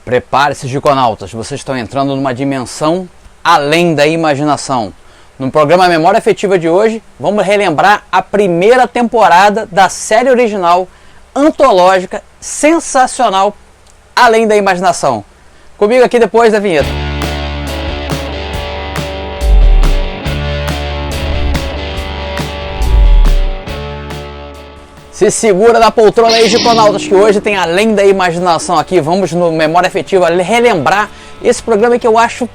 Prepare-se, giconautas, vocês estão entrando numa dimensão além da imaginação. No programa Memória Afetiva de hoje, vamos relembrar a primeira temporada da série original, antológica, sensacional, Além da Imaginação. Comigo aqui depois da vinheta. Se segura da poltrona aí, giconautas, que hoje tem Além da Imaginação aqui. Vamos no Memória Afetiva relembrar esse programa que eu acho,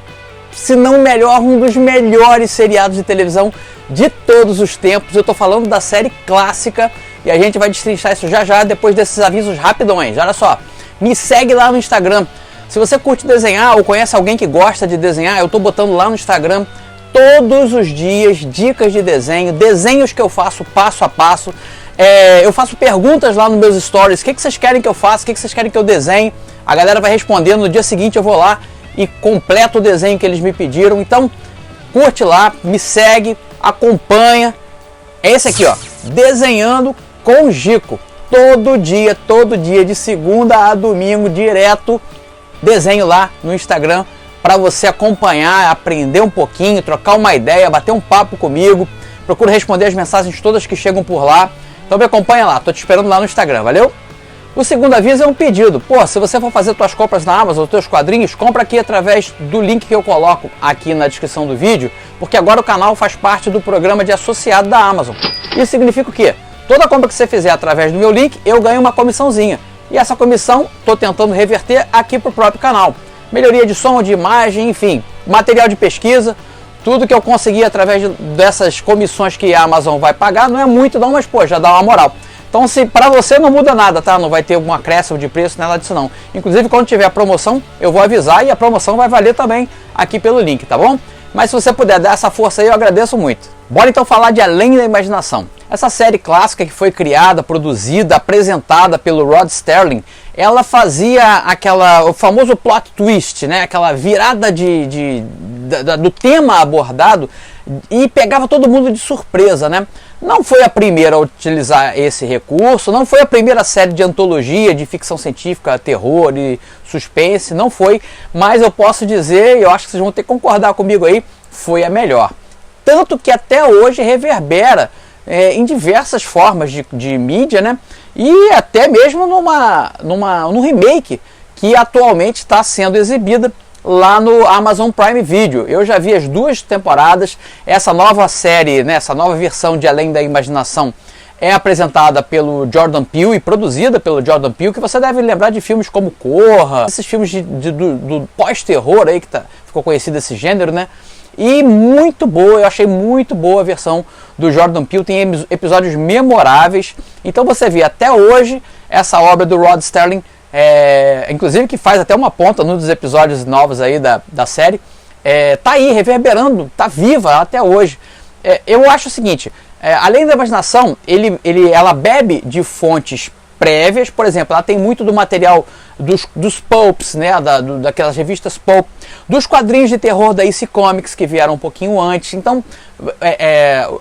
se não melhor, um dos melhores seriados de televisão de todos os tempos. Eu tô falando da série clássica e a gente vai destrinchar isso já já, depois desses avisos rapidões. Olha só, me segue lá no Instagram. Se você curte desenhar ou conhece alguém que gosta de desenhar, eu tô botando lá no Instagram todos os dias dicas de desenho, desenhos que eu faço passo a passo. Eu faço perguntas lá nos meus stories, o que vocês querem que eu faça, o que vocês querem que eu desenhe. A galera vai respondendo, no dia seguinte eu vou lá e completo o desenho que eles me pediram. Então curte lá, me segue, acompanha. É esse aqui, ó, Desenhando com Gico. Todo dia, de segunda a domingo, direto, desenho lá no Instagram para você acompanhar, aprender um pouquinho, trocar uma ideia, bater um papo comigo. Procuro responder as mensagens todas que chegam por lá. Então me acompanha lá, tô te esperando lá no Instagram, valeu? O segundo aviso é um pedido. Pô, se você for fazer suas compras na Amazon, os teus quadrinhos, compra aqui através do link que eu coloco aqui na descrição do vídeo, porque agora o canal faz parte do programa de associado da Amazon. Isso significa o quê? Toda compra que você fizer através do meu link, eu ganho uma comissãozinha. E essa comissão, tô tentando reverter aqui pro próprio canal. Melhoria de som, de imagem, enfim, material de pesquisa. Tudo que eu consegui através dessas comissões que a Amazon vai pagar, não é muito não, mas pô, já dá uma moral. Então, se para você não muda nada, tá? Não vai ter algum acréscimo de preço, nada disso não. Inclusive, quando tiver a promoção, eu vou avisar e a promoção vai valer também aqui pelo link, tá bom? Mas se você puder dar essa força aí, eu agradeço muito. Bora então falar de Além da Imaginação. Essa série clássica que foi criada, produzida, apresentada pelo Rod Serling, ela fazia o famoso plot twist, né? Aquela virada do tema abordado e pegava todo mundo de surpresa, né? Não foi a primeira a utilizar esse recurso, não foi a primeira série de antologia de ficção científica, terror e suspense, não foi, mas eu posso dizer, e eu acho que vocês vão ter que concordar comigo aí, foi a melhor. Tanto que até hoje reverbera em diversas formas de mídia, né? E até mesmo num remake que atualmente está sendo exibida lá no Amazon Prime Video. Eu já vi as 2 temporadas. Essa nova série, né, essa nova versão de Além da Imaginação é apresentada pelo Jordan Peele e produzida pelo Jordan Peele, que você deve lembrar de filmes como Corra, esses filmes do pós-terror aí, que ficou conhecido esse gênero, né? E muito boa, eu achei muito boa a versão do Jordan Peele, tem episódios memoráveis. Então você vê até hoje essa obra do Rod Serling, inclusive que faz até uma ponta num dos episódios novos aí da série, tá aí reverberando, tá viva até hoje. Eu acho o seguinte, Além da Imaginação, ela bebe de fontes prévias. Por exemplo, ela tem muito do material dos pulps, né, daquelas revistas pulp, dos quadrinhos de terror da EC Comics que vieram um pouquinho antes. Então,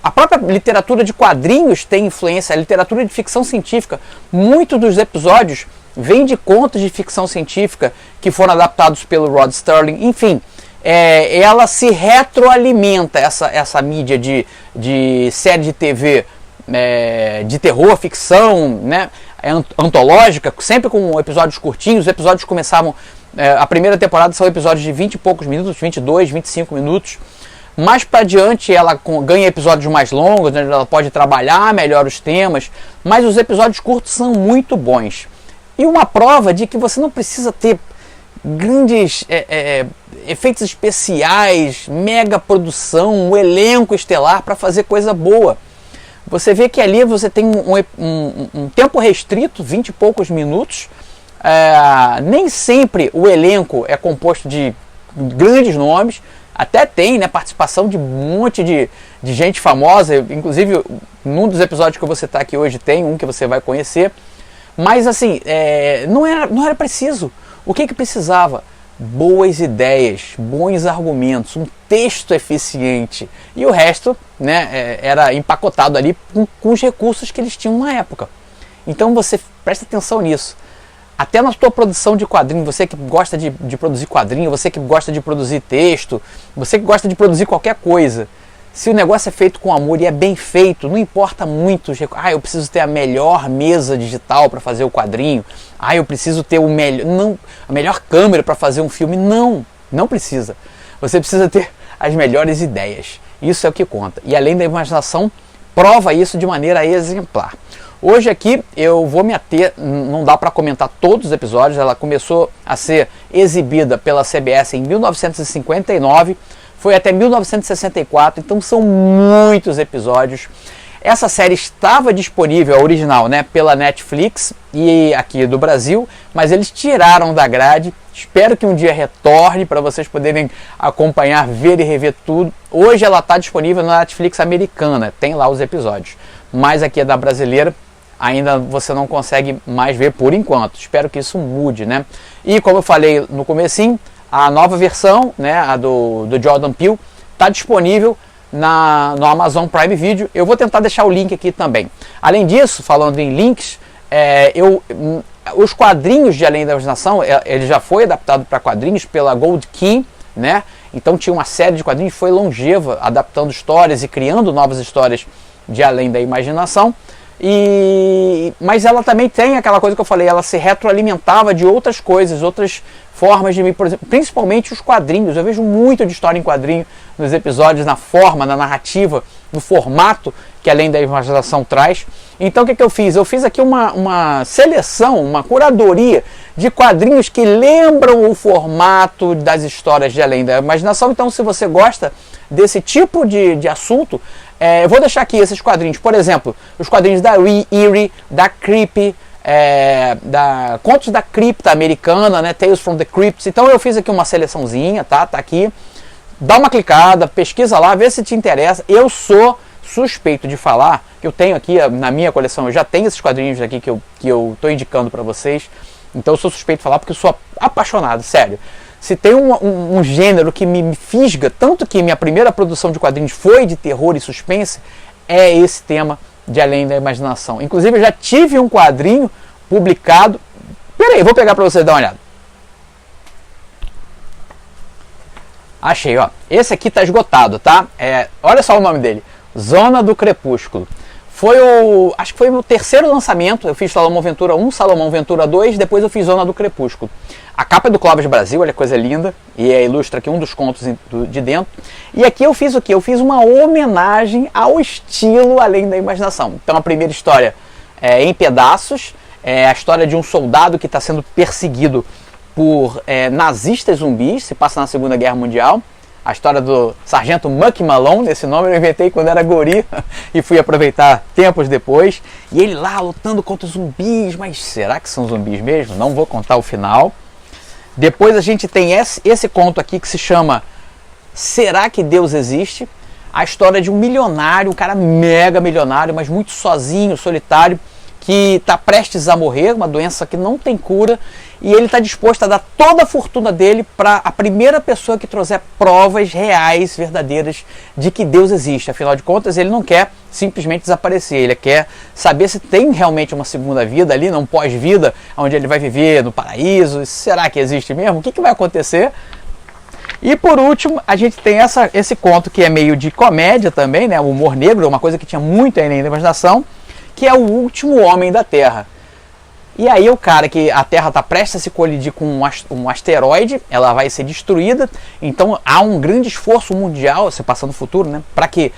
a própria literatura de quadrinhos tem influência, a literatura de ficção científica. Muitos dos episódios vêm de contos de ficção científica que foram adaptados pelo Rod Serling. Enfim, ela se retroalimenta, essa mídia de série de TV de terror, ficção, né, antológica, sempre com episódios curtinhos. Os episódios começavam, a primeira temporada são episódios de 20 e poucos minutos, 22, 25 minutos. Mais para diante ela ganha episódios mais longos, né, ela pode trabalhar melhor os temas, mas os episódios curtos são muito bons. E uma prova de que você não precisa ter grandes efeitos especiais, mega produção, um elenco estelar para fazer coisa boa. Você vê que ali você tem um tempo restrito, 20 e poucos minutos. Nem sempre o elenco é composto de grandes nomes. Até tem, né, participação de um monte de gente famosa. Inclusive, num dos episódios que eu vou citar aqui hoje tem um que você vai conhecer. Mas assim, não era preciso. O que precisava? Boas ideias, bons argumentos, um texto eficiente, e o resto, né, era empacotado ali com os recursos que eles tinham na época. Então você presta atenção nisso. até na sua produção de quadrinho, você que gosta de produzir quadrinho, você que gosta de produzir texto, você que gosta de produzir qualquer coisa, se o negócio é feito com amor e é bem feito, não importa muito, eu preciso ter a melhor mesa digital para fazer o quadrinho, eu preciso ter a melhor câmera para fazer um filme. Não precisa. Você precisa ter as melhores ideias. Isso é o que conta. E além da imaginação, prova isso de maneira exemplar. Hoje aqui eu vou me ater, não dá para comentar todos os episódios, ela começou a ser exibida pela CBS em 1959, foi até 1964, então são muitos episódios. Essa série estava disponível, a original, né, pela Netflix e aqui do Brasil, mas eles tiraram da grade. Espero que um dia retorne para vocês poderem acompanhar, ver e rever tudo. Hoje ela está disponível na Netflix americana, tem lá os episódios, mas aqui é da brasileira, ainda você não consegue mais ver por enquanto. Espero que isso mude, né? E como eu falei no comecinho, a nova versão, né, a do Jordan Peele, está disponível no Amazon Prime Video. Eu vou tentar deixar o link aqui também. Além disso, falando em links, os quadrinhos de Além da Imaginação, ele já foi adaptado para quadrinhos pela Gold Key, né? Então tinha uma série de quadrinhos, foi longeva, adaptando histórias e criando novas histórias de Além da Imaginação. Mas ela também tem aquela coisa que eu falei, ela se retroalimentava de outras coisas, outras formas de, por exemplo, principalmente os quadrinhos. Eu vejo muito de história em quadrinho nos episódios, na forma, na narrativa, no formato que Além da Imaginação traz. Então o que eu fiz? Eu fiz aqui uma seleção, uma curadoria de quadrinhos que lembram o formato das histórias de Além da Imaginação. Então, se você gosta desse tipo de assunto, eu vou deixar aqui esses quadrinhos. Por exemplo, os quadrinhos da Eerie, da Creepy, da Contos da Cripta americana, né, Tales from the Crypts. Então eu fiz aqui uma seleçãozinha, tá aqui. Dá uma clicada, pesquisa lá, vê se te interessa. Eu sou suspeito de falar, que eu tenho aqui na minha coleção, eu já tenho esses quadrinhos aqui que eu tô indicando para vocês. Então eu sou suspeito de falar porque eu sou apaixonado, sério. Se tem um gênero que me fisga, tanto que minha primeira produção de quadrinhos foi de terror e suspense, é esse tema de Além da Imaginação. Inclusive eu já tive um quadrinho publicado. Peraí, vou pegar para você dar uma olhada. Achei, ó. Esse aqui tá esgotado, tá? Olha só o nome dele. Zona do Crepúsculo. Acho que foi o terceiro lançamento. Eu fiz Salomão Ventura 1, Salomão Ventura 2, depois eu fiz Zona do Crepúsculo. A capa é do Clóvis Brasil, olha que coisa linda, e ilustra aqui um dos contos de dentro. E aqui eu fiz o quê? Eu fiz uma homenagem ao estilo Além da Imaginação. Então a primeira história é em pedaços, é a história de um soldado que está sendo perseguido por nazistas zumbis, se passa na Segunda Guerra Mundial. A história do Sargento Muck Malone, esse nome eu inventei quando era guri e fui aproveitar tempos depois. E ele lá lutando contra os zumbis, mas será que são zumbis mesmo? Não vou contar o final. Depois a gente tem esse conto aqui que se chama Será que Deus Existe? A história de um milionário, um cara mega milionário, mas muito sozinho, solitário, que está prestes a morrer, uma doença que não tem cura, e ele está disposto a dar toda a fortuna dele para a primeira pessoa que trouxer provas reais, verdadeiras, de que Deus existe. Afinal de contas, ele não quer simplesmente desaparecer, ele quer saber se tem realmente uma segunda vida ali, não pós-vida, onde ele vai viver no paraíso. Será que existe mesmo? O que vai acontecer? E por último, a gente tem esse conto que é meio de comédia também, né? O humor negro, uma coisa que tinha muito aí na imaginação, que é O Último Homem da Terra. E aí o cara que a Terra está prestes a se colidir com um asteroide, ela vai ser destruída, então há um grande esforço mundial, se passa no futuro, né, para que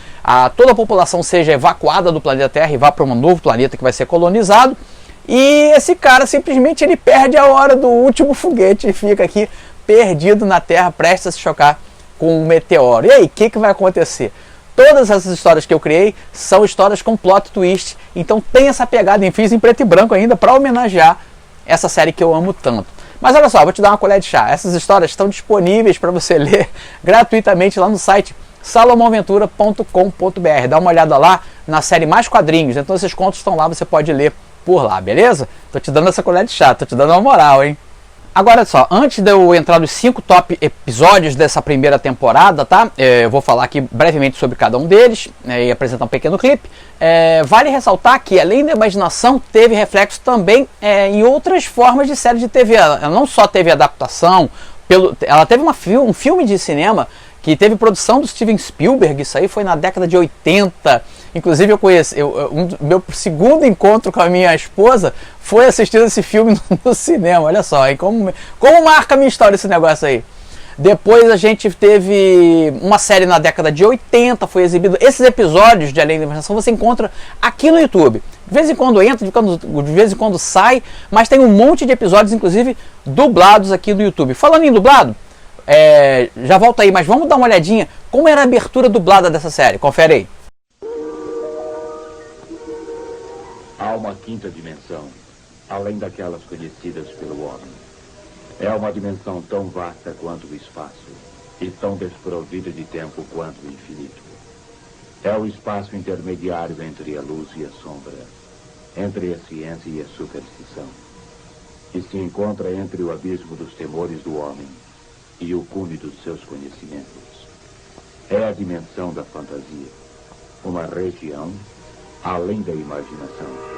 toda a população seja evacuada do planeta Terra e vá para um novo planeta que vai ser colonizado, e esse cara simplesmente ele perde a hora do último foguete e fica aqui perdido na Terra, prestes a se chocar com um meteoro. E aí, o que vai acontecer? Todas essas histórias que eu criei são histórias com plot twist, então tem essa pegada, fiz em preto e branco ainda para homenagear essa série que eu amo tanto. Mas olha só, vou te dar uma colher de chá. Essas histórias estão disponíveis para você ler gratuitamente lá no site salomãoventura.com.br. Dá uma olhada lá na série Mais Quadrinhos, então esses contos estão lá, você pode ler por lá, beleza? Tô te dando essa colher de chá, tô te dando uma moral, hein? Agora só, antes de eu entrar nos 5 top episódios dessa primeira temporada, tá? Eu vou falar aqui brevemente sobre cada um deles e apresentar um pequeno clipe. Vale ressaltar que, além da imaginação, teve reflexo também em outras formas de série de TV. Ela não só teve adaptação, ela teve um filme de cinema que teve produção do Steven Spielberg. Isso aí foi na década de 80. Inclusive meu segundo encontro com a minha esposa foi assistindo esse filme no cinema. Olha só, hein? Como marca a minha história esse negócio aí. Depois a gente teve uma série na década de 80, foi exibido. Esses episódios de Além da Imaginação você encontra aqui no YouTube. De vez em quando entra, de vez em quando sai, mas tem um monte de episódios, inclusive dublados aqui no YouTube. Falando em dublado, já volto aí, mas vamos dar uma olhadinha como era a abertura dublada dessa série. Confere aí. Há uma quinta dimensão, além daquelas conhecidas pelo homem. É uma dimensão tão vasta quanto o espaço, e tão desprovida de tempo quanto o infinito. É o espaço intermediário entre a luz e a sombra, entre a ciência e a superstição, que se encontra entre o abismo dos temores do homem e o cume dos seus conhecimentos. É a dimensão da fantasia, uma região além da imaginação.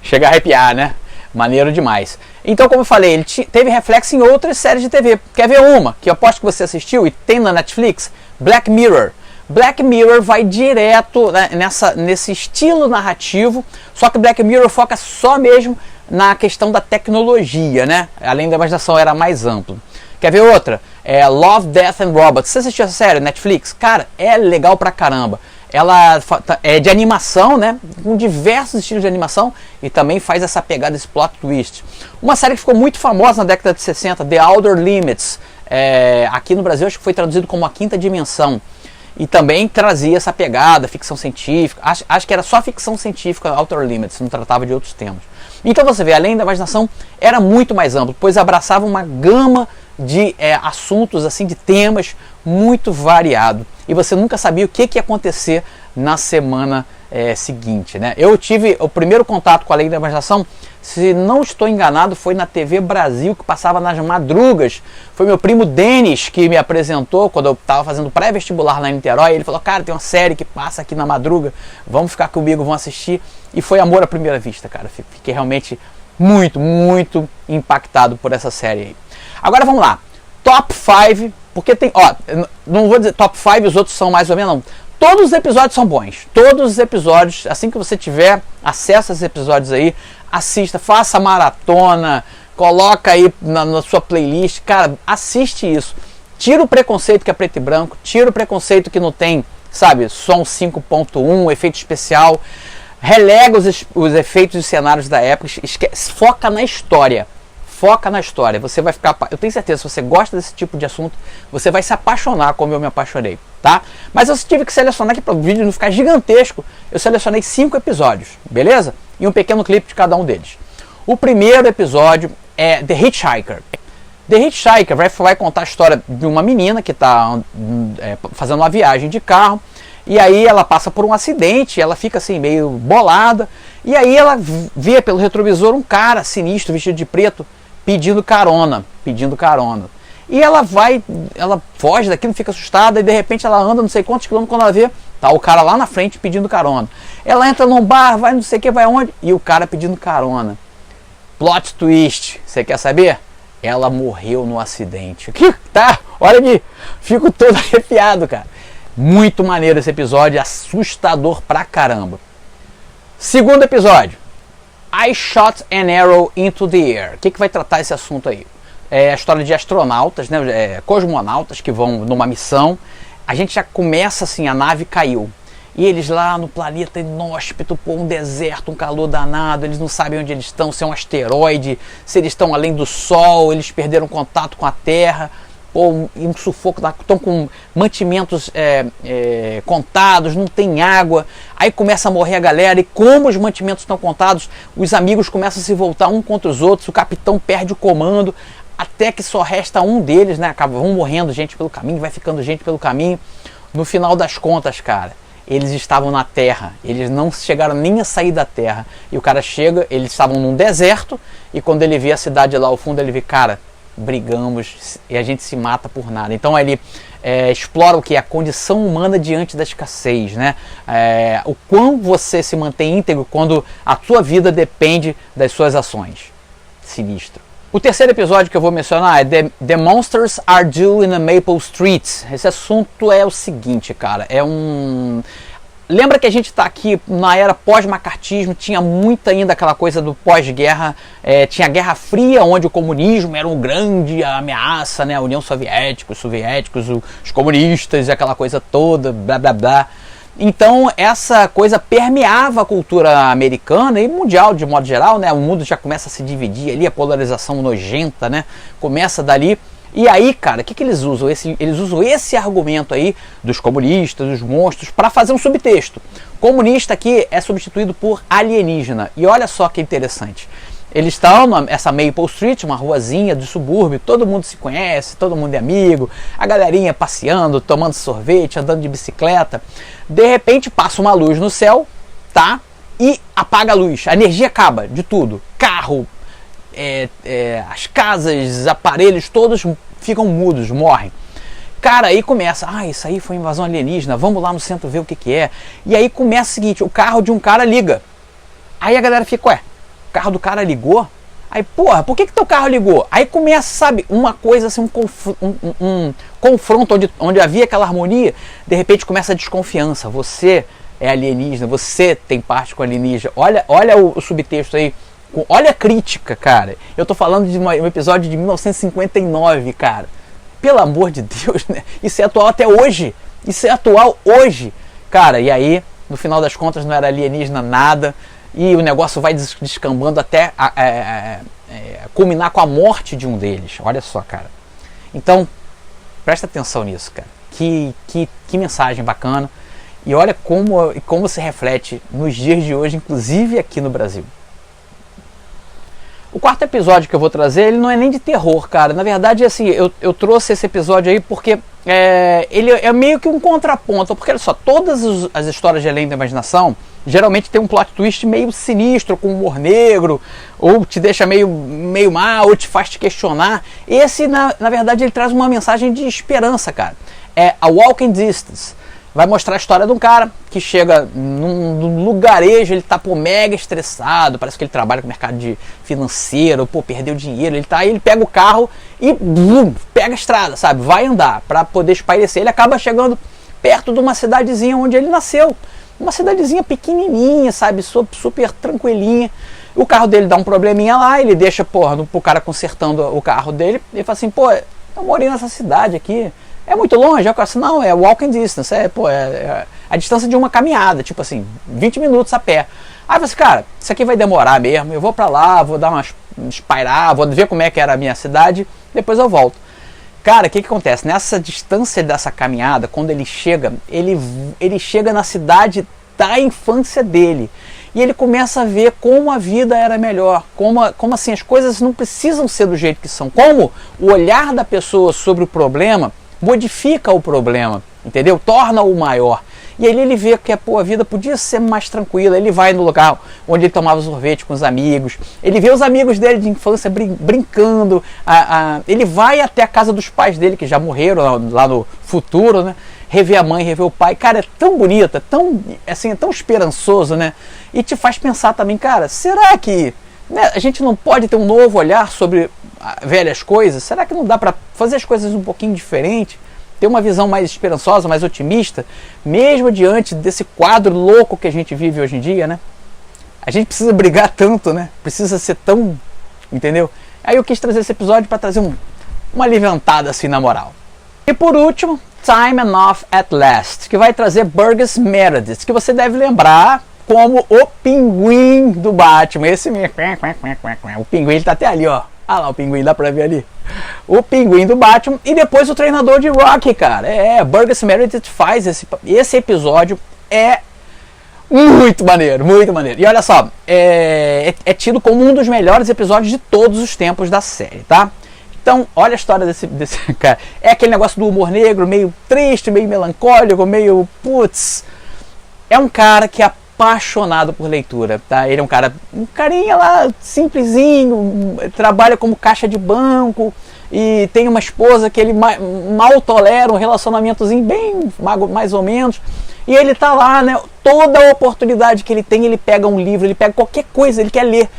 Chega a arrepiar, né? Maneiro demais. Então, como eu falei, ele teve reflexo em outras séries de TV. Quer ver uma que eu aposto que você assistiu e tem na Netflix? Black Mirror. Black Mirror vai direto, né, nesse estilo narrativo, só que Black Mirror foca só mesmo na questão da tecnologia, né? Além da imaginação, era mais amplo. Quer ver outra? Love, Death and Robots. Você assistiu essa série, Netflix? Cara, é legal pra caramba. Ela é de animação, né? Com diversos estilos de animação e também faz essa pegada, esse plot twist. Uma série que ficou muito famosa na década de 60, The Outer Limits. Aqui no Brasil acho que foi traduzido como A Quinta Dimensão. E também trazia essa pegada, ficção científica. Acho que era só ficção científica, Outer Limits, não tratava de outros temas. Então você vê, além da imaginação, era muito mais amplo, pois abraçava uma gama de assuntos, assim, de temas muito variado. E você nunca sabia o que ia acontecer na semana seguinte, né? Eu tive o primeiro contato com a Além da Imaginação, se não estou enganado, foi na TV Brasil, que passava nas madrugas. Foi meu primo Denis que me apresentou quando eu estava fazendo pré-vestibular lá em Niterói. Ele falou, cara, tem uma série que passa aqui na madruga, vamos ficar comigo, vamos assistir. E foi amor à primeira vista, cara. Fiquei realmente muito, muito impactado por essa série aí. Agora vamos lá, Top 5, porque tem, não vou dizer Top 5 e os outros são mais ou menos, não. Todos os episódios são bons, todos os episódios, assim que você tiver acesso a esses episódios aí, assista, faça a maratona, coloca aí na sua playlist, cara, assiste isso. Tira o preconceito que é preto e branco, tira o preconceito que não tem, sabe, som 5.1, efeito especial, relega os efeitos e cenários da época, foca na história. Foca na história, você vai ficar, eu tenho certeza, se você gosta desse tipo de assunto, você vai se apaixonar como eu me apaixonei, tá? Mas eu tive que selecionar aqui para o vídeo não ficar gigantesco, eu selecionei 5 episódios, beleza? E um pequeno clipe de cada um deles. O primeiro episódio é The Hitchhiker. The Hitchhiker vai contar a história de uma menina que está fazendo uma viagem de carro, e aí ela passa por um acidente, ela fica assim meio bolada, e aí ela vê pelo retrovisor um cara sinistro, vestido de preto, pedindo carona. E ela foge daquilo, fica assustada, e de repente ela anda não sei quantos quilômetros, quando ela vê, tá o cara lá na frente pedindo carona. Ela entra num bar, vai não sei o que, vai onde, e o cara pedindo carona. Plot twist, você quer saber? Ela morreu no acidente. Tá, olha aqui, fico todo arrepiado, cara. Muito maneiro esse episódio, assustador pra caramba. Segundo episódio, I Shot an Arrow into the Air. O que vai tratar esse assunto aí? É a história de astronautas, né, cosmonautas que vão numa missão. A gente já começa assim, a nave caiu. E eles lá no planeta inóspito, um deserto, um calor danado, eles não sabem onde eles estão, se é um asteroide, se eles estão além do Sol, eles perderam contato com a Terra. Um sufoco, estão com mantimentos contados, não tem água, aí começa a morrer a galera, e como os mantimentos estão contados, os amigos começam a se voltar um contra os outros, o capitão perde o comando, até que só resta um deles, né? Vão morrendo gente pelo caminho, vai ficando gente pelo caminho. No final das contas, cara, eles estavam na Terra, eles não chegaram nem a sair da Terra. E o cara chega, eles estavam num deserto, e quando ele vê a cidade lá ao fundo, ele vê, cara, brigamos e a gente se mata por nada. Então ele explora o que? A condição humana diante da escassez, né? O quão você se mantém íntegro quando a sua vida depende das suas ações. Sinistro. O terceiro episódio que eu vou mencionar é The Monsters Are Due in the Maple Street. Esse assunto é o seguinte, cara, lembra que a gente está aqui na era pós-macartismo, tinha muito ainda aquela coisa do pós-guerra, tinha a Guerra Fria, onde o comunismo era uma grande ameaça, né? A União Soviética, os soviéticos, os comunistas e aquela coisa toda, blá blá blá. Então essa coisa permeava a cultura americana e mundial de modo geral, né? O mundo já começa a se dividir ali, a polarização nojenta, né? Começa dali. E aí, cara, o que eles usam? Eles usam esse argumento aí dos comunistas, dos monstros, para fazer um subtexto. Comunista aqui é substituído por alienígena. E olha só que interessante. Eles estão nessa Maple Street, uma ruazinha de subúrbio, todo mundo se conhece, todo mundo é amigo, a galerinha passeando, tomando sorvete, andando de bicicleta. De repente passa uma luz no céu, tá? E apaga a luz, a energia acaba de tudo. Carro, as casas, os aparelhos, todos ficam mudos, morrem. Cara, aí começa, isso aí foi invasão alienígena, vamos lá no centro ver o que é. E aí começa o seguinte, o carro de um cara liga. Aí a galera fica, o carro do cara ligou? Aí, porra, por que teu carro ligou? Aí começa, sabe, uma coisa assim, um confronto onde havia aquela harmonia, de repente começa a desconfiança. Você é alienígena, você tem parte com alienígena. Olha o subtexto aí, olha a crítica, cara. Eu tô falando de um episódio de 1959, cara. Pelo amor de Deus, né? Isso é atual até hoje. Isso é atual hoje. Cara, e aí, no final das contas, não era alienígena nada. E o negócio vai descambando até culminar com a morte de um deles. Olha só, cara. Então, presta atenção nisso, cara. Que mensagem bacana. E olha como se reflete nos dias de hoje, inclusive aqui no Brasil. O quarto episódio que eu vou trazer, ele não é nem de terror, cara. Na verdade, assim, eu trouxe esse episódio aí porque ele é meio que um contraponto. Porque, olha só, todas as histórias de além da imaginação, geralmente tem um plot twist meio sinistro, com humor negro, ou te deixa meio mal, ou te faz te questionar. Esse, na verdade, ele traz uma mensagem de esperança, cara. É a Walking Distance. Vai mostrar a história de um cara que chega num lugarejo, ele tá mega estressado, parece que ele trabalha com o mercado financeiro, perdeu dinheiro, ele pega o carro e pega a estrada, sabe? Vai andar para poder espairecer. Ele acaba chegando perto de uma cidadezinha onde ele nasceu. Uma cidadezinha pequenininha, sabe? Super tranquilinha. O carro dele dá um probleminha lá, ele deixa, pro cara consertando o carro dele. Ele fala assim, eu morei nessa cidade aqui. É muito longe? Eu falo assim, não, é walking distance. É a distância de uma caminhada, tipo assim, 20 minutos a pé. Aí eu falo assim, cara, isso aqui vai demorar mesmo. Eu vou pra lá, vou dar espairar, vou ver como é que era a minha cidade, depois eu volto. Cara, o que acontece? Nessa distância dessa caminhada, quando ele chega, ele chega na cidade da infância dele. E ele começa a ver como a vida era melhor, como assim, as coisas não precisam ser do jeito que são. Como o olhar da pessoa sobre o problema modifica o problema, entendeu? Torna-o maior. E aí ele vê que a vida podia ser mais tranquila. Ele vai no lugar onde ele tomava sorvete com os amigos. Ele vê os amigos dele de infância brincando. Ele vai até a casa dos pais dele, que já morreram lá no futuro, né? Rever a mãe, rever o pai. Cara, é tão bonito, é tão esperançoso, né? E te faz pensar também, cara, será que a gente não pode ter um novo olhar sobre velhas coisas? Será que não dá para fazer as coisas um pouquinho diferente? Ter uma visão mais esperançosa, mais otimista, mesmo diante desse quadro louco que a gente vive hoje em dia, né? A gente precisa brigar tanto, né? Precisa ser tão... Entendeu? Aí eu quis trazer esse episódio para trazer uma aliventada assim na moral. E por último, Time Enough at Last, que vai trazer Burgess Meredith, que você deve lembrar como o pinguim do Batman. Esse mesmo. O pinguim, ele tá até ali, ó. Ah lá o pinguim, dá pra ver ali. O pinguim do Batman. E depois o treinador de Rocky, cara. Burgess Meredith faz esse episódio. É muito maneiro, muito maneiro. E olha só, é tido como um dos melhores episódios de todos os tempos da série, tá? Então, olha a história desse cara. É aquele negócio do humor negro, meio triste, meio melancólico, meio putz. é um cara que é apaixonado por leitura, tá? Ele é um carinha lá simplesinho, trabalha como caixa de banco e tem uma esposa que ele mal tolera, um relacionamentozinho bem mais ou menos. E ele tá lá, né? Toda a oportunidade que ele tem, ele pega um livro, ele pega qualquer coisa, ele quer ler.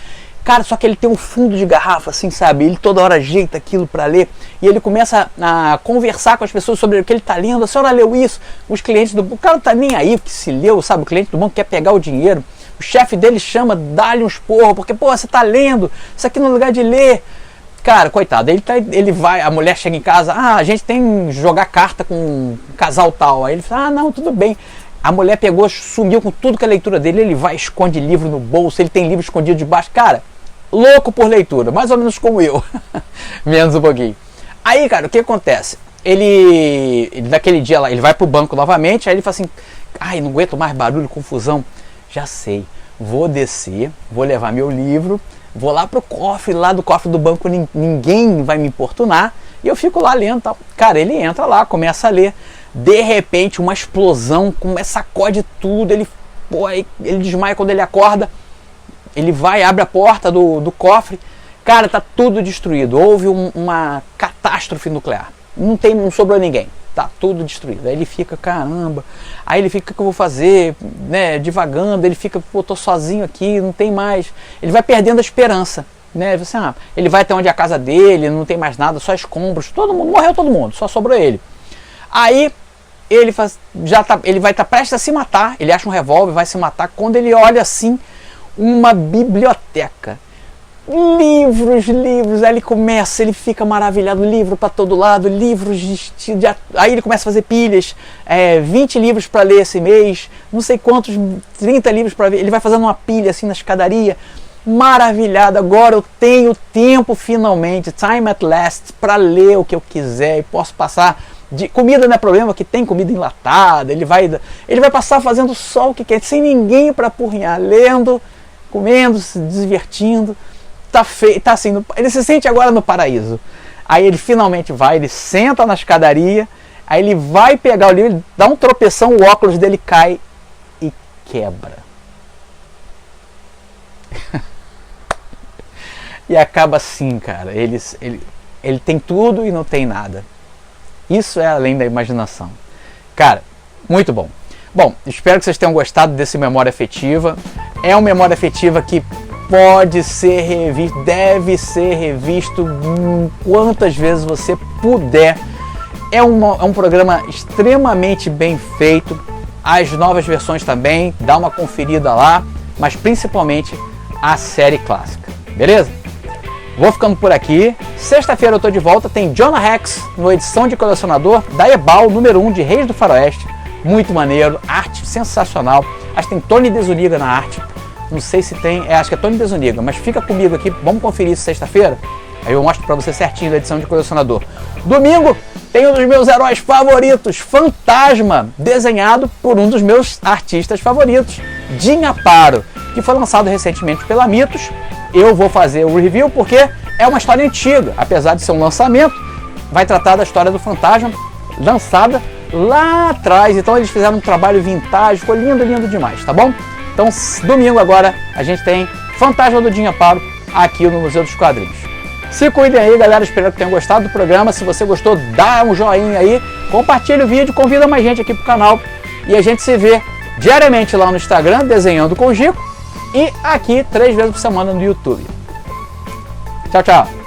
Cara, só que ele tem um fundo de garrafa, assim, sabe? Ele toda hora ajeita aquilo para ler. E ele começa a conversar com as pessoas sobre o que ele tá lendo. A senhora leu isso? Os clientes do banco. O cara não tá nem aí que se leu, sabe? O cliente do banco quer pegar o dinheiro. O chefe dele chama, dá-lhe uns porros, porque, pô, você tá lendo. Isso aqui no lugar de ler. Cara, coitado, ele vai, a mulher chega em casa, a gente tem que jogar carta com um casal tal. Aí ele fala, não, tudo bem. A mulher pegou, sumiu com tudo que é leitura dele, ele vai, esconde livro no bolso, ele tem livro escondido debaixo. Cara, louco por leitura, mais ou menos como eu. Menos um pouquinho. Aí, cara, o que acontece? Ele daquele dia lá, ele vai pro banco novamente, aí ele fala assim, ai, não aguento mais barulho, confusão. Já sei, vou descer, vou levar meu livro, vou lá pro cofre, lá do cofre do banco ninguém vai me importunar, e eu fico lá lendo, tal. Cara, ele entra lá, começa a ler. De repente, uma explosão, sacode tudo, ele desmaia quando ele acorda, ele vai, abre a porta do cofre, cara, tá tudo destruído, houve uma catástrofe nuclear, não sobrou ninguém, tá tudo destruído. Aí ele fica, caramba, aí ele fica, o que eu vou fazer, né, divagando, ele fica, pô, tô sozinho aqui, não tem mais, ele vai perdendo a esperança, né, assim, ele vai até onde é a casa dele, não tem mais nada, só escombros, morreu todo mundo, só sobrou ele. Aí ele vai estar prestes a se matar, ele acha um revólver, vai se matar, quando ele olha assim, uma biblioteca, livros, aí ele fica maravilhado, livro para todo lado, livros aí ele começa a fazer pilhas, 20 livros para ler esse mês, não sei quantos, 30 livros para ver, ele vai fazendo uma pilha assim na escadaria, maravilhado, agora eu tenho tempo finalmente, time at last, para ler o que eu quiser e posso passar. Comida não é problema, que tem comida enlatada, ele vai passar fazendo só o que quer, sem ninguém para apurrinhar, lendo, comendo, se divertindo, tá assim, ele se sente agora no paraíso. Aí ele finalmente vai, ele senta na escadaria, aí ele vai pegar o livro, ele dá um tropeção, o óculos dele cai e quebra. E acaba assim, cara, ele tem tudo e não tem nada. Isso é além da imaginação. Cara, muito bom. Bom, espero que vocês tenham gostado desse Memória Afetiva. É uma memória afetiva que pode ser revisto, deve ser revisto quantas vezes você puder. É um programa extremamente bem feito. As novas versões também, dá uma conferida lá, mas principalmente a série clássica. Beleza? Vou ficando por aqui. Sexta-feira eu tô de volta. Tem Jonah Rex no Edição de Colecionador da Ebal, número 1 de Reis do Faroeste. Muito maneiro, arte sensacional. Acho que tem Tony Desuniga na arte. Não sei se tem, acho que é Tony Desuniga, mas fica comigo aqui, vamos conferir isso sexta-feira. Aí eu mostro pra você certinho da Edição de Colecionador. Domingo tem um dos meus heróis favoritos, Fantasma, desenhado por um dos meus artistas favoritos, Jim Aparo, que foi lançado recentemente pela Mitos. Eu vou fazer o review porque é uma história antiga, apesar de ser um lançamento, vai tratar da história do Fantasma, lançada lá atrás. Então eles fizeram um trabalho vintage, ficou lindo, lindo demais, tá bom? Então domingo agora a gente tem Fantasma do Jim Aparo aqui no Museu dos Quadrinhos. Se cuidem aí, galera, espero que tenham gostado do programa. Se você gostou, dá um joinha aí, compartilha o vídeo, convida mais gente aqui pro canal e a gente se vê diariamente lá no Instagram, Desenhando com o Gico, e aqui 3 vezes por semana no YouTube. Tchau, tchau!